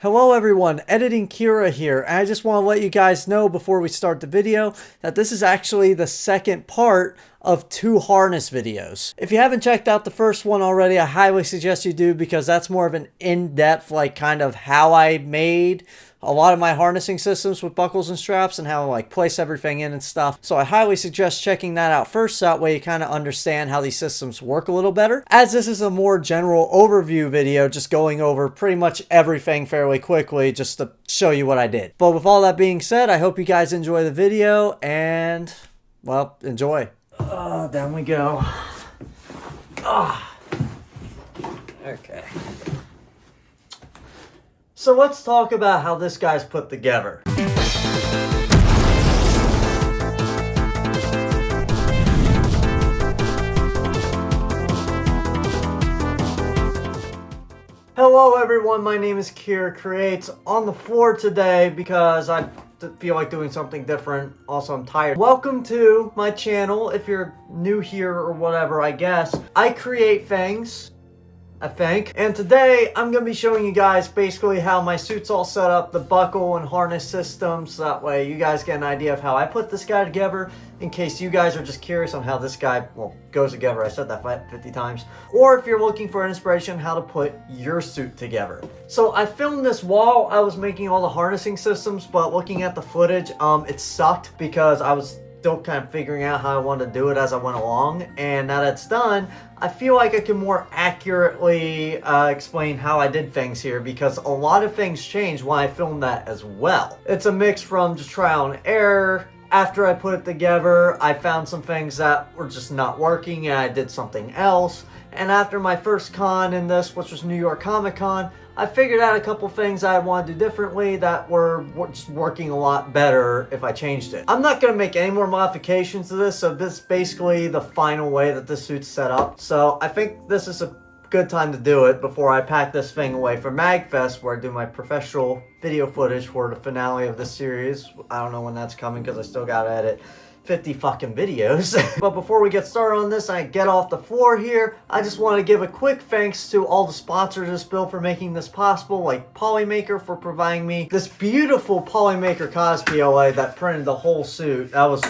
Hello everyone, Editing Kira here, and I just want to let you guys know before we start the video that this is actually the second part of 2 harness videos. If you haven't checked out the first one already, I highly suggest you do because that's more of an in-depth, like kind of how I made a lot of my harnessing systems with buckles and straps and how I like place everything in and stuff. So I highly suggest checking that out first, so that way you kind of understand how these systems work a little better. As this is a more general overview video, just going over pretty much everything fairly quickly just to show you what I did. But with all that being said, I hope you guys enjoy the video and, well, enjoy. Down we go. Okay. So let's talk about how this guy's put together. Hello everyone, my name is Kira Creates on the floor today because I feel like doing something different. Also, I'm tired. Welcome to my channel. If you're new here or whatever, I guess. I create things, I think. And today, I'm going to be showing you guys basically how my suit's all set up, the buckle and harness systems. So that way you guys get an idea of how I put this guy together, in case you guys are just curious on how this guy, well, goes together. I said that 50 times. Or if you're looking for inspiration, how to put your suit together. So I filmed this while I was making all the harnessing systems, but looking at the footage, it sucked because I was still kind of figuring out how I wanted to do it as I went along. And now that's done, I feel like I can more accurately explain how I did things here, because a lot of things changed when I filmed that as well. It's a mix from just trial and error. After I put it together, I found some things that were just not working and I did something else. And after my first con in this, which was New York Comic Con, I figured out a couple things I want to do differently that were just working a lot better if I changed it. I'm not going to make any more modifications to this, so this is basically the final way that this suit's set up. So I think this is a good time to do it before I pack this thing away for MagFest, where I do my professional video footage for the finale of this series. I don't know when that's coming because I still got to edit 50 fucking videos. But before we get started on this, I get off the floor here. I just want to give a quick thanks to all the sponsors of this build for making this possible, like Polymaker for providing me this beautiful Polymaker cosplay that printed the whole suit. That was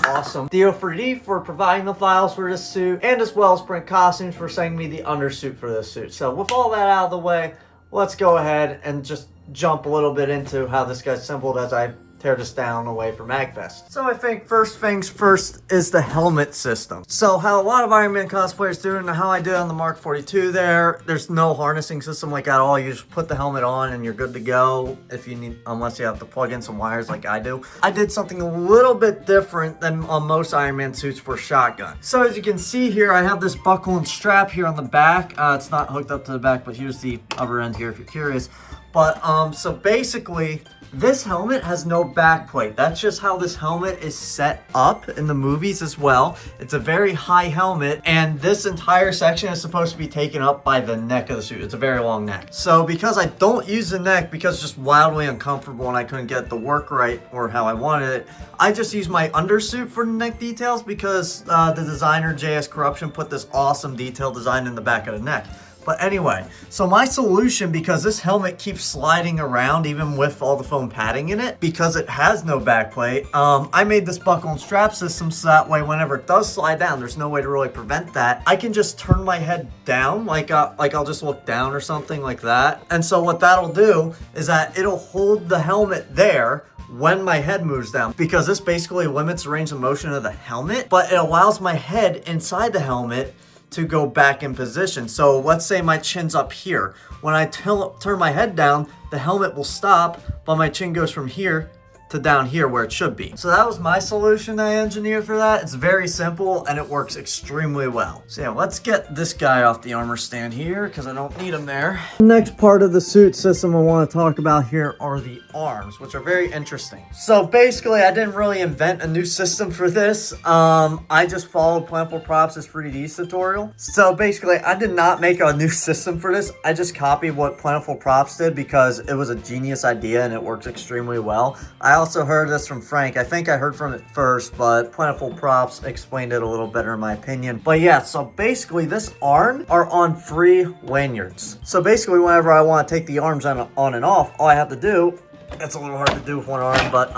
awesome. Theo3D for providing the files for this suit, and as well as Print Costumes for sending me the undersuit for this suit. So with all that out of the way, let's go ahead and just jump a little bit into how this guy's assembled as I tear this down away for MagFest. So I think first things first is the helmet system. So how a lot of Iron Man cosplayers do, and how I did on the Mark 42 there's no harnessing system like at all. You just put the helmet on and you're good to go if you need, unless you have to plug in some wires like I do. I did something a little bit different than on most Iron Man suits for shotgun. So as you can see here, I have this buckle and strap here on the back. It's not hooked up to the back, but here's the other end here if you're curious. But so basically, this helmet has no back plate. That's just how this helmet is set up in the movies as well. It's a very high helmet, and this entire section is supposed to be taken up by the neck of the suit. It's a very long neck. So because I don't use the neck, because it's just wildly uncomfortable and I couldn't get the work right or how I wanted it, I just use my undersuit for the neck details, because the designer JS Corruption put this awesome detail design in the back of the neck. But anyway, so my solution, because this helmet keeps sliding around even with all the foam padding in it, because it has no backplate, I made this buckle and strap system so that way whenever it does slide down, there's no way to really prevent that. I can just turn my head down, like I'll just look down or something like that. And so what that'll do is that it'll hold the helmet there when my head moves down, because this basically limits the range of motion of the helmet, but it allows my head inside the helmet to go back in position. So let's say my chin's up here. When I turn my head down, the helmet will stop, but my chin goes from here to down here where it should be. So that was my solution I engineered for that. It's very simple and it works extremely well. So yeah, let's get this guy off the armor stand here because I don't need him there. Next part of the suit system I want to talk about here are the arms, which are very interesting. So basically, I didn't really invent a new system for this. I just followed Plentiful Props' 3D tutorial. So basically, I did not make a new system for this. I just copied what Plentiful Props did because it was a genius idea and it works extremely well. I also heard this from Frank. I think I heard from it first, but Plentiful Props explained it a little better in my opinion. But yeah, so basically this arm are on 3 lanyards. So basically whenever I want to take the arms on and off, all I have to do, it's a little hard to do with one arm, but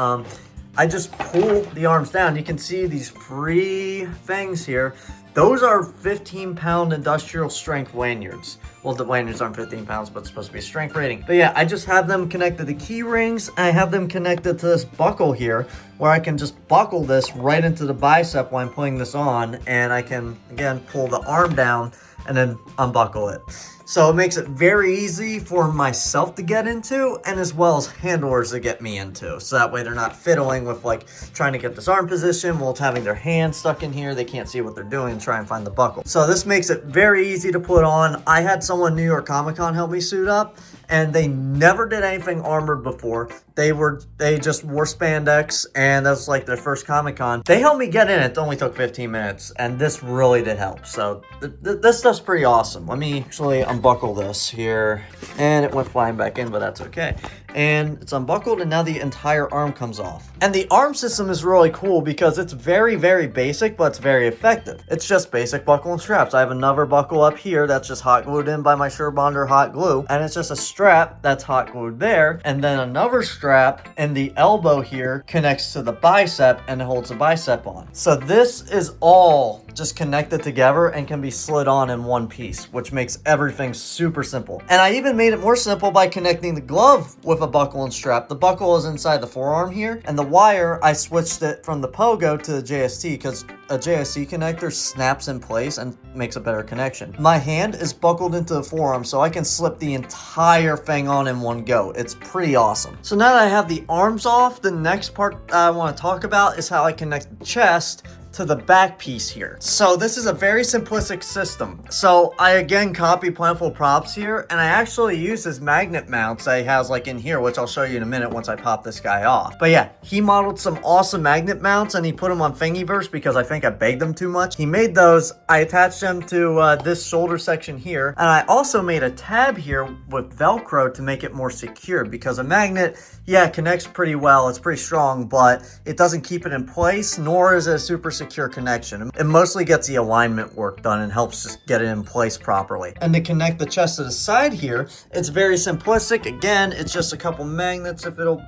I just pull the arms down. You can see these free things here. Those are 15-pound industrial strength lanyards. Well, the lanyards aren't 15 pounds, but it's supposed to be a strength rating. But yeah, I just have them connected to key rings. I have them connected to this buckle here, where I can just buckle this right into the bicep while I'm putting this on. And I can, again, pull the arm down and then unbuckle it. So it makes it very easy for myself to get into, and as well as handlers to get me into. So that way they're not fiddling with like trying to get this arm position while it's having their hand stuck in here. They can't see what they're doing and try and find the buckle. So this makes it very easy to put on. I had someone New York Comic Con help me suit up, and they never did anything armored before. They just wore spandex, and that's like their first Comic Con. They helped me get in. It only took 15 minutes, and this really did help. So this stuff's pretty awesome. Let me actually unbuckle this here, and it went flying back in, but that's okay. And it's unbuckled, and now the entire arm comes off. And the arm system is really cool because it's very, very basic, but it's very effective. It's just basic buckle and straps. I have another buckle up here that's just hot glued in by my Surebonder hot glue, and it's just a strap that's hot glued there, and then another strap in the elbow here connects to the bicep and holds the bicep on. So this is all just connected together and can be slid on in one piece, which makes everything super simple. And I even made it more simple by connecting the glove with a buckle and strap. The buckle is inside the forearm here, and the wire, I switched it from the Pogo to the JST because a JST connector snaps in place and makes a better connection. My hand is buckled into the forearm, so I can slip the entire thing on in one go. It's pretty awesome. So now that I have the arms off, the next part I want to talk about is how I connect the chest to the back piece here. So this is a very simplistic system. So I again copy Plentiful Props here, and I actually use his magnet mounts that he has like in here, which I'll show you in a minute once I pop this guy off. But yeah, he modeled some awesome magnet mounts, and he put them on Thingiverse because I think I begged them too much. He made those. I attached them to this shoulder section here, and I also made a tab here with Velcro to make it more secure, because a magnet, yeah, it connects pretty well. It's pretty strong, but it doesn't keep it in place, nor is it a super secure connection. It mostly gets the alignment work done and helps just get it in place properly. And to connect the chest to the side here, it's very simplistic. Again, it's just a couple magnets, if it'll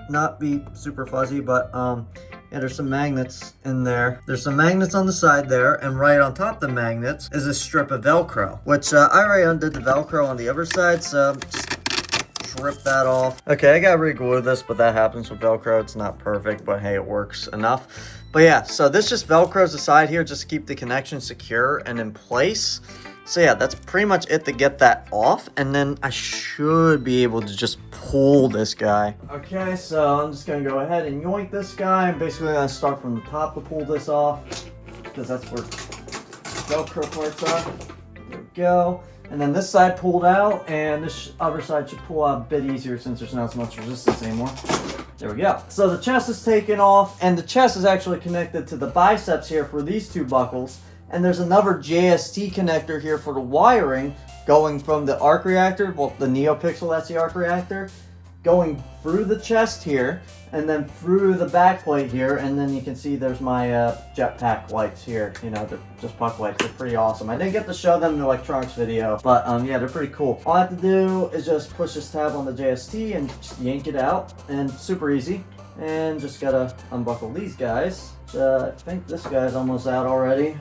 not be super fuzzy, but yeah, there's some magnets in there. There's some magnets on the side there, and right on top of the magnets is a strip of Velcro, which I already undid the Velcro on the other side, so just rip that off. Okay, I gotta re-glue this, but that happens with Velcro. It's not perfect, but hey, it works enough. But yeah, so this just Velcros the side here just to keep the connection secure and in place. So yeah, that's pretty much it to get that off, and then I should be able to just pull this guy. Okay, so I'm just gonna go ahead and yoink this guy. I'm basically gonna start from the top to pull this off, because that's where Velcro parts are. There we go. And then this side pulled out, and this other side should pull out a bit easier since there's not as much resistance anymore. There we go. So the chest is taken off, and the chest is actually connected to the biceps here for these two buckles. And there's another JST connector here for the wiring going from the arc reactor, well, the NeoPixel, that's the arc reactor, going through the chest here, and then through the back plate here, and then you can see there's my jetpack lights here, you know, they're just puck lights. They're pretty awesome. I didn't get to show them in the electronics video, but yeah, they're pretty cool. All I have to do is just push this tab on the JST and just yank it out, and super easy. And just gotta unbuckle these guys. I think this guy's almost out already.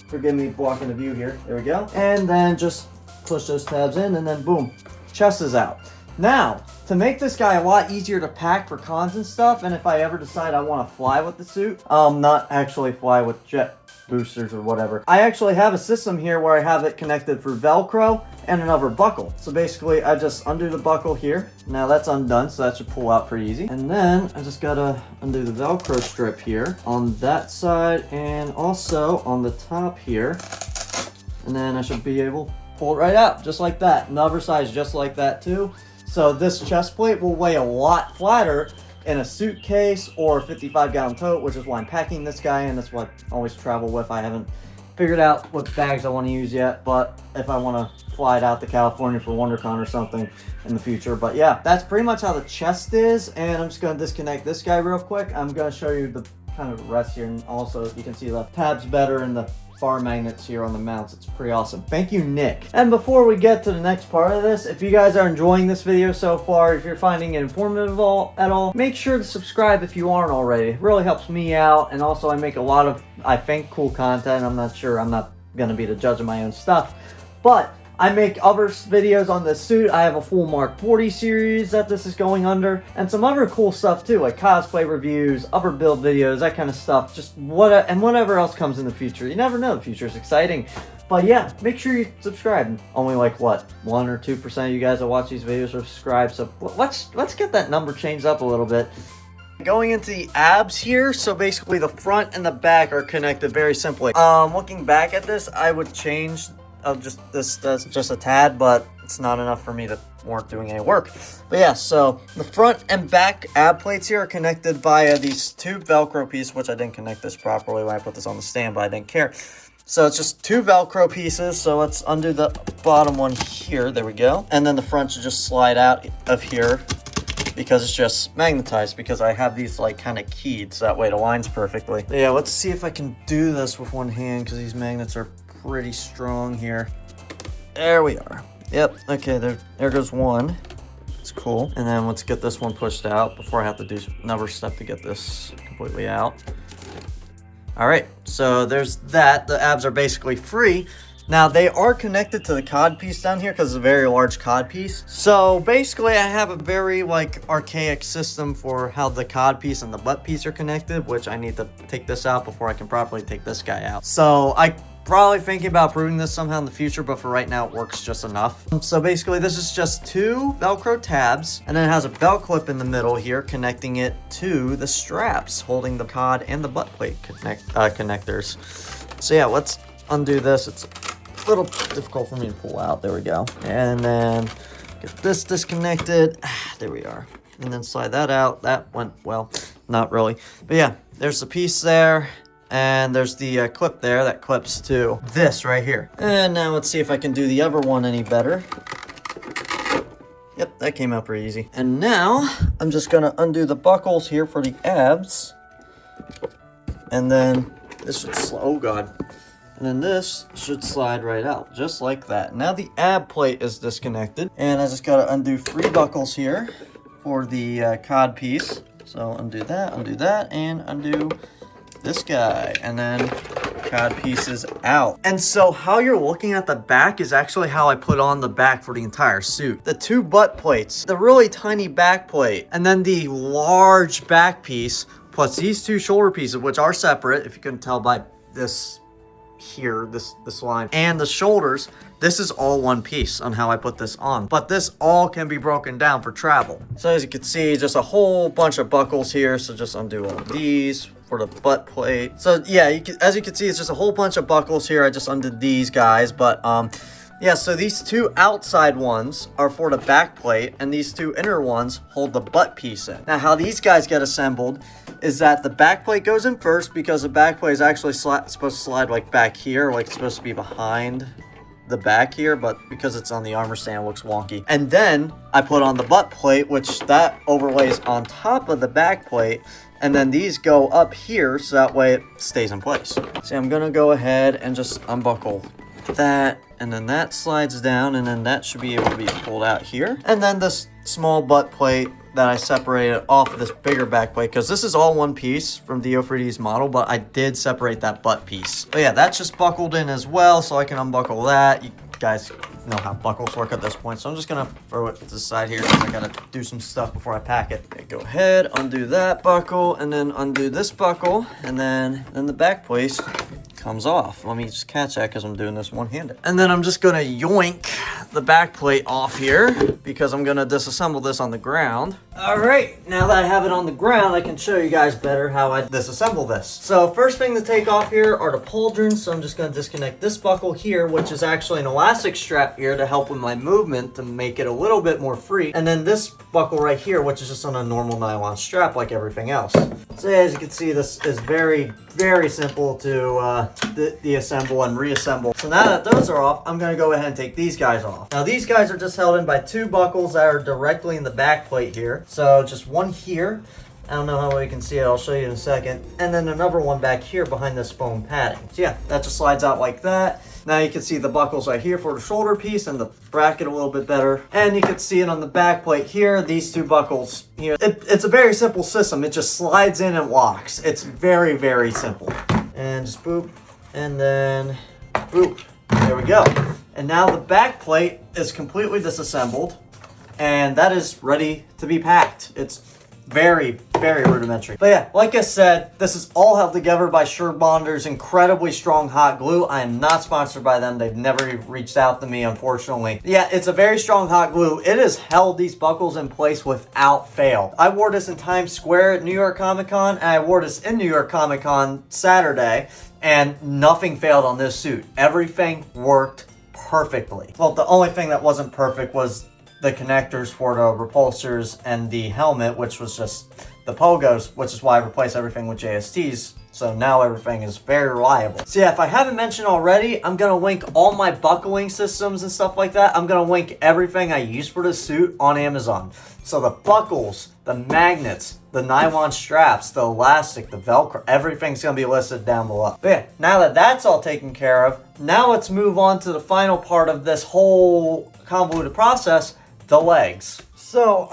Forgive me blocking the view here. There we go. And then just push those tabs in, and then boom, chest is out. Now, to make this guy a lot easier to pack for cons and stuff, and if I ever decide I want to fly with the suit, not actually fly with jet boosters or whatever, I actually have a system here where I have it connected through Velcro and another buckle. So basically, I just undo the buckle here. Now that's undone, so that should pull out pretty easy. And then I just gotta undo the Velcro strip here on that side and also on the top here. And then I should be able to pull it right out, just like that. And the other side is just like that too. So this chest plate will weigh a lot flatter in a suitcase or a 55-gallon tote, which is why I'm packing this guy in. That's what I always travel with. I haven't figured out what bags I want to use yet, but if I want to fly it out to California for WonderCon or something in the future. But yeah, that's pretty much how the chest is, and I'm just going to disconnect this guy real quick. I'm going to show you the kind of the rest here, and also you can see the tabs better and the bar magnets here on the mounts. It's pretty awesome. Thank you, Nick. And before we get to the next part of this, if you guys are enjoying this video so far, if you're finding it informative at all, make sure to subscribe if you aren't already. It really helps me out, and also I make a lot of, I think, cool content. I'm not sure. I'm not gonna be the judge of my own stuff, but I make other videos on this suit. I have a full Mark 40 series that this is going under, and some other cool stuff too, like cosplay reviews, other build videos, that kind of stuff. Just whatever else comes in the future. You never know, the future is exciting. But yeah, make sure you subscribe. Only like what, 1 or 2% of you guys that watch these videos are subscribed, so let's get that number changed up a little bit. Going into the abs here, so basically the front and the back are connected very simply. Looking back at this, I would change just a tad, but it's not enough for me to warrant doing any work. But yeah, so the front and back ab plates here are connected via these two Velcro pieces, which I didn't connect this properly when I put this on the stand, but I didn't care. So it's just two Velcro pieces, so let's undo the bottom one here. There we go. And then the front should just slide out of here because it's just magnetized, because I have these like kind of keyed, so that way it aligns perfectly. But yeah, let's see if I can do this with one hand, because these magnets are pretty strong here. There we are. Yep, okay, there goes one. It's cool. And then let's get this one pushed out before I have to do another step to get this completely out. All right, so there's that. The abs are basically free. Now, they are connected to the cod piece down here because it's a very large cod piece. So basically, I have a very like archaic system for how the cod piece and the butt piece are connected, which I need to take this out before I can properly take this guy out. So I probably thinking about improving this somehow in the future, but for right now it works just enough. So basically this is just two Velcro tabs, and then it has a belt clip in the middle here connecting it to the straps holding the cod and the butt plate connectors. So yeah, let's undo this. It's a little difficult for me to pull out. There we go. And then get this disconnected. There we are. And then slide that out. That went well, not really. But yeah, there's the piece there. And there's the clip there that clips to this right here. And now let's see if I can do the other one any better. Yep, that came out pretty easy. And now I'm just gonna undo the buckles here for the abs. And then this should slide, oh God. And then this should slide right out, just like that. Now the ab plate is disconnected. And I just gotta undo 3 buckles here for the cod piece. So undo that, and undo this guy, and then cod pieces out. And so how you're looking at the back is actually how I put on the back for the entire suit. The 2 butt plates, the really tiny back plate, and then the large back piece, plus these 2 shoulder pieces, which are separate, if you couldn't tell by this here, this line, and the shoulders. This is all one piece on how I put this on, but this all can be broken down for travel. So as you can see, just a whole bunch of buckles here. So just undo all of these for the butt plate. So yeah, as you can see, it's just a whole bunch of buckles here. I just undid these guys, but yeah, so these 2 outside ones are for the back plate, and these 2 inner ones hold the butt piece in. Now, how these guys get assembled is that the back plate goes in first, because the back plate is actually supposed to slide like back here, like it's supposed to be behind the back here, but because it's on the armor stand, it looks wonky. And then I put on the butt plate, which that overlays on top of the back plate, and then these go up here, so that way it stays in place. See, I'm gonna go ahead and just unbuckle that, and then that slides down, and then that should be able to be pulled out here. And then this small butt plate that I separated off of this bigger back plate, because this is all one piece from Dio3D's model, but I did separate that butt piece. But yeah, that's just buckled in as well, so I can unbuckle that. You guys know how buckles work at this point, so I'm just gonna throw it to the side here because I gotta do some stuff before I pack it. Okay, go ahead, undo that buckle, and then undo this buckle, and then the back plate comes off. Let me just catch that because I'm doing this one-handed. And then I'm just gonna yoink the back plate off here because I'm gonna disassemble this on the ground. All right, now that I have it on the ground, I can show you guys better how I disassemble this. So first thing to take off here are the pauldrons. So I'm just gonna disconnect this buckle here, which is actually an elastic strap here to help with my movement to make it a little bit more free. And then this buckle right here, which is just on a normal nylon strap like everything else. So as you can see, this is very, very simple to deassemble and reassemble. So now that those are off, I'm going to go ahead and take these guys off. Now these guys are just held in by 2 buckles that are directly in the back plate here. So just one here. I don't know how well you can see it. I'll show you in a second. And then another one back here behind this foam padding. So yeah, that just slides out like that. Now you can see the buckles right here for the shoulder piece and the bracket a little bit better. And you can see it on the back plate here, these 2 buckles here. It's a very simple system. It just slides in and locks. It's very, very simple. And just boop, and then boop. There we go. And now the back plate is completely disassembled, and that is ready to be packed. It's very, very rudimentary. But yeah, like I said, this is all held together by Surebonder's incredibly strong hot glue. I am not sponsored by them. They've never reached out to me, unfortunately. Yeah, it's a very strong hot glue. It has held these buckles in place without fail. I wore this in Times Square at New York Comic Con, and I wore this in New York Comic Con Saturday, and nothing failed on this suit. Everything worked perfectly. Well, the only thing that wasn't perfect was the connectors for the repulsors and the helmet, which was just the pogos, which is why I replaced everything with JSTs. So now everything is very reliable. So yeah, if I haven't mentioned already, I'm going to link all my buckling systems and stuff like that. I'm going to link everything I use for this suit on Amazon. So the buckles, the magnets, the nylon straps, the elastic, the Velcro, everything's going to be listed down below. But yeah, now that that's all taken care of, now let's move on to the final part of this whole convoluted process, the legs. So,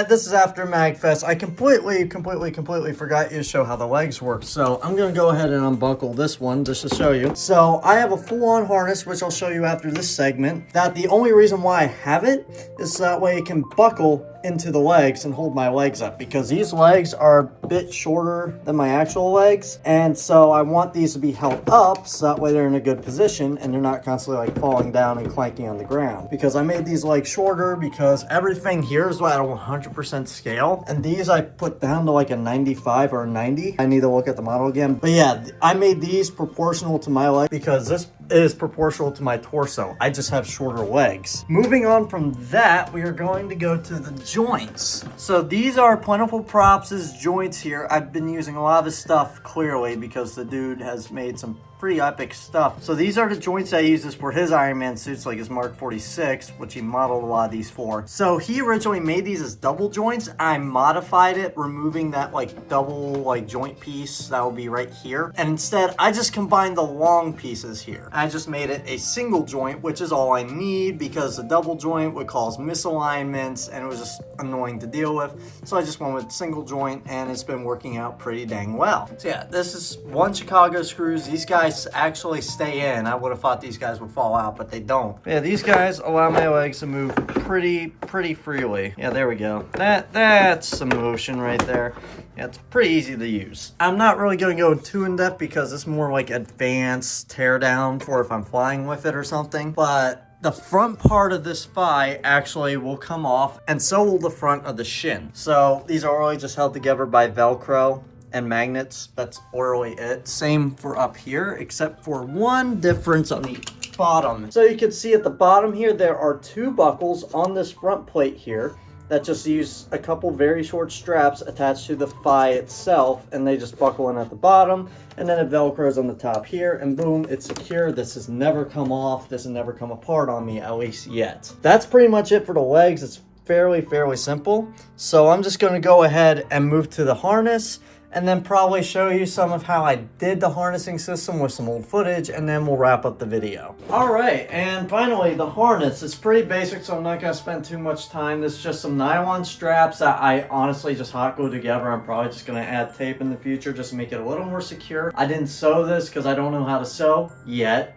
this is after MagFest. I completely forgot to show how the legs work. So, I'm going to go ahead and unbuckle this one just to show you. So, I have a full-on harness, which I'll show you after this segment. That the only reason why I have it is so that way it can buckle into the legs and hold my legs up, because these legs are a bit shorter than my actual legs, and so I want these to be held up so that way they're in a good position and they're not constantly like falling down and clanking on the ground. Because I made these legs shorter because everything here is at a 100% scale, and these I put down to like a 95 or a 90. I need to look at the model again, but yeah, I made these proportional to my leg because this is proportional to my torso. I just have shorter legs. Moving on from that, we are going to go to the joints. So these are Plentiful Props' joints here. I've been using a lot of this stuff clearly because the dude has made some pretty epic stuff. So these are the joints I uses for his Iron Man suits, like his Mark 46, which he modeled a lot of these for. So he originally made these as double joints. I modified it, removing that like double like joint piece that will be right here. And instead, I just combined the long pieces here. I just made it a single joint, which is all I need because the double joint would cause misalignments and it was just annoying to deal with. So I just went with single joint, and it's been working out pretty dang well. So yeah, this is 1 Chicago screws. These guys actually stay in. I would have thought these guys would fall out, but they don't. Yeah, these guys allow my legs to move pretty freely. Yeah, there we go. That's some motion right there. Yeah, it's pretty easy to use. I'm not really going to go too in depth because it's more like advanced teardown for if I'm flying with it or something, but the front part of this thigh actually will come off, and so will the front of the shin. So these are really just held together by Velcro and magnets. That's really it. Same for up here, except for one difference on the bottom. So you can see at the bottom here, there are 2 buckles on this front plate here that just use a couple very short straps attached to the thigh itself, and they just buckle in at the bottom, and then it velcros on the top here, and boom, it's secure. This has never come off. This has never come apart on me, at least yet. That's pretty much it for the legs. It's fairly simple. So I'm just going to go ahead and move to the harness, and then probably show you some of how I did the harnessing system with some old footage, and then we'll wrap up the video. All right, and finally, the harness. It's pretty basic, so I'm not gonna spend too much time. This is just some nylon straps that I honestly just hot glue together. I'm probably just gonna add tape in the future just to make it a little more secure. I didn't sew this because I don't know how to sew yet.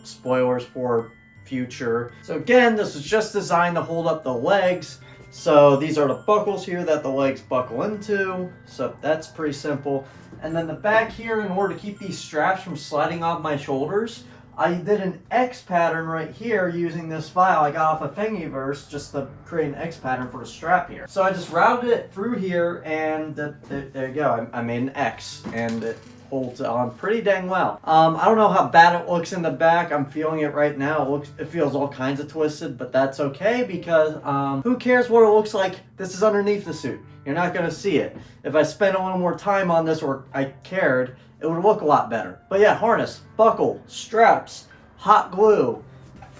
Spoilers for future. So again, this is just designed to hold up the legs. So these are the buckles here that the legs buckle into. So that's pretty simple. And then the back here, in order to keep these straps from sliding off my shoulders, I did an X pattern right here using this file I got off of Thingiverse just to create an X pattern for the strap here. So I just routed it through here, and there you go. I made an X, and it holds on pretty dang well. I don't know how bad it looks in the back. I'm feeling it right now. It feels all kinds of twisted, but that's okay because who cares what it looks like? This is underneath the suit. You're not going to see it. If I spent a little more time on this, or I cared, it would look a lot better. But yeah, harness, buckle, straps, hot glue,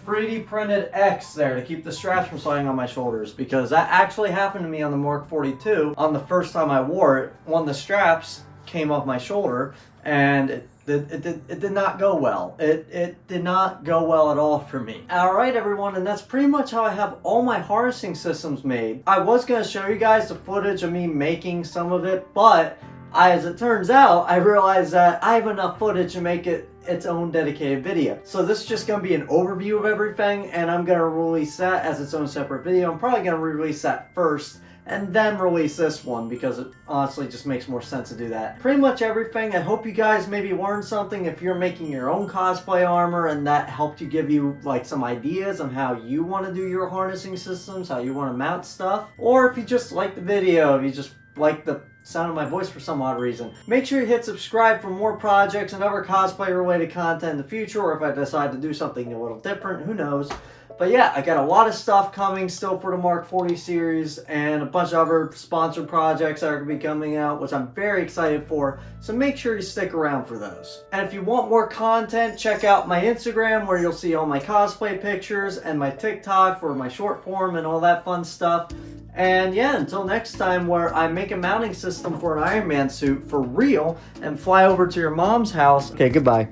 3D printed X there to keep the straps from sliding on my shoulders, because that actually happened to me on the Mark 42. On the first time I wore it, one of the straps came off my shoulder, and it did not go well. It did not go well at all for me. Alright everyone, and that's pretty much how I have all my harnessing systems made. I was going to show you guys the footage of me making some of it, but as it turns out, I realized that I have enough footage to make it its own dedicated video. So this is just going to be an overview of everything, and I'm going to release that as its own separate video. I'm probably going to release that first and then release this one, because it honestly just makes more sense to do that. Pretty much everything. I hope you guys maybe learned something if you're making your own cosplay armor, and that helped you give you like some ideas on how you want to do your harnessing systems, how you want to mount stuff. Or if you just like the video, if you just like the sound of my voice for some odd reason. Make sure you hit subscribe for more projects and other cosplay related content in the future, or if I decide to do something a little different, who knows. But yeah, I got a lot of stuff coming still for the Mark 40 series, and a bunch of other sponsored projects that are going to be coming out, which I'm very excited for, so make sure you stick around for those. And if you want more content, check out my Instagram, where you'll see all my cosplay pictures, and my TikTok for my short form and all that fun stuff. And yeah, until next time, where I make a mounting system for an Iron Man suit for real and fly over to your mom's house. Okay, goodbye.